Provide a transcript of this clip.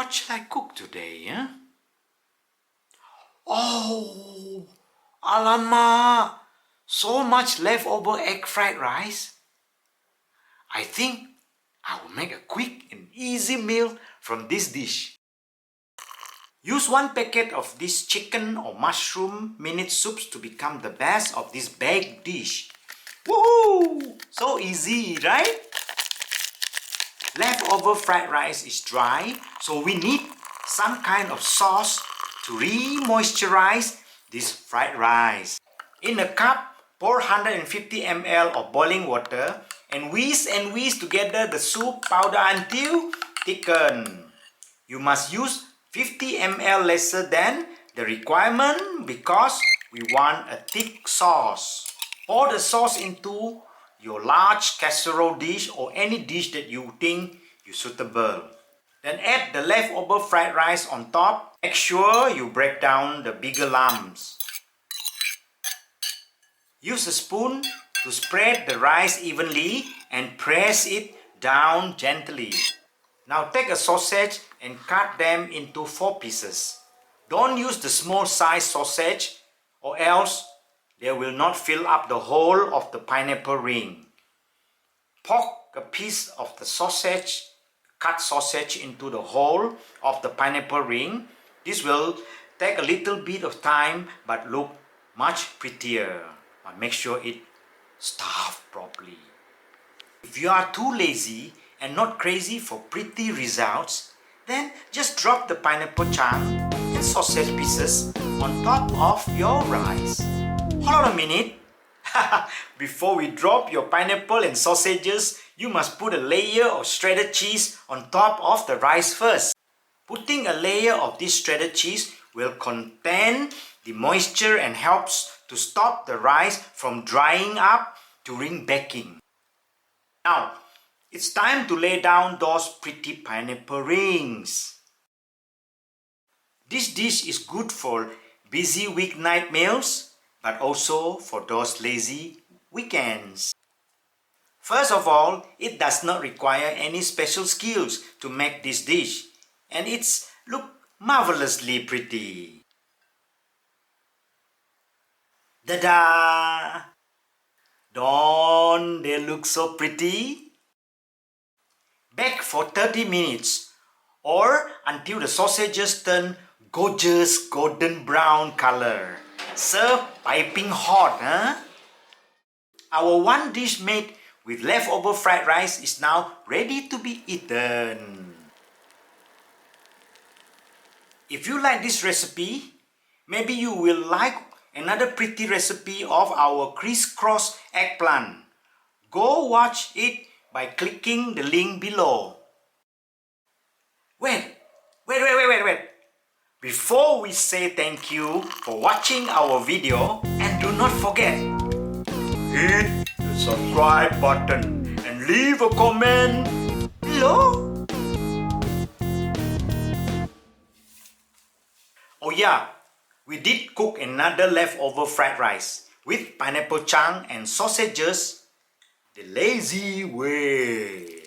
what shall I cook today, huh? Oh, alamak! So much leftover egg fried rice. I think I will make a quick and easy meal from this dish. Use 1 packet of this chicken or mushroom minute soups to become the best of this baked dish. Woohoo! So easy, right? Leftover fried rice is dry, so we need some kind of sauce to re-moisturize this fried rice. In a cup, pour 150 ml of boiling water and whisk together the soup powder until thickened. You must use 50 ml lesser than the requirement because we want a thick sauce. Pour the sauce into your large casserole dish or any dish that you think is suitable. Then add the leftover fried rice on top. Make sure you break down the bigger lumps. Use a spoon to spread the rice evenly and press it down gently. Now take a sausage and cut them into 4 pieces. Don't use the small size sausage or else they will not fill up the whole of the pineapple ring. Poke a piece of the sausage, cut sausage into the hole of the pineapple ring. This will take a little bit of time but look much prettier. But make sure it stuffed properly. If you are too lazy and not crazy for pretty results, then just drop the pineapple chunk and sausage pieces on top of your rice. Hold on a minute. Before we drop your pineapple and sausages, you must put a layer of shredded cheese on top of the rice first. Putting a layer of this shredded cheese will contain the moisture and helps to stop the rice from drying up during baking. Now, it's time to lay down those pretty pineapple rings. This dish is good for busy weeknight meals, but also for those lazy weekends. First of all, it does not require any special skills to make this dish, and it's look marvelously pretty. Ta-da! Don't they look so pretty? Bake for 30 minutes or until the sausages turn gorgeous golden brown color. Serve piping hot, huh? Our one dish made with leftover fried rice is now ready to be eaten. If you like this recipe, maybe you will like another pretty recipe of our crisscross eggplant. Go watch it by clicking the link below. Wait. Before we say thank you for watching our video, and do not forget, hit the subscribe button and leave a comment below. Oh yeah, we did cook another leftover fried rice with pineapple chunk and sausages the lazy way.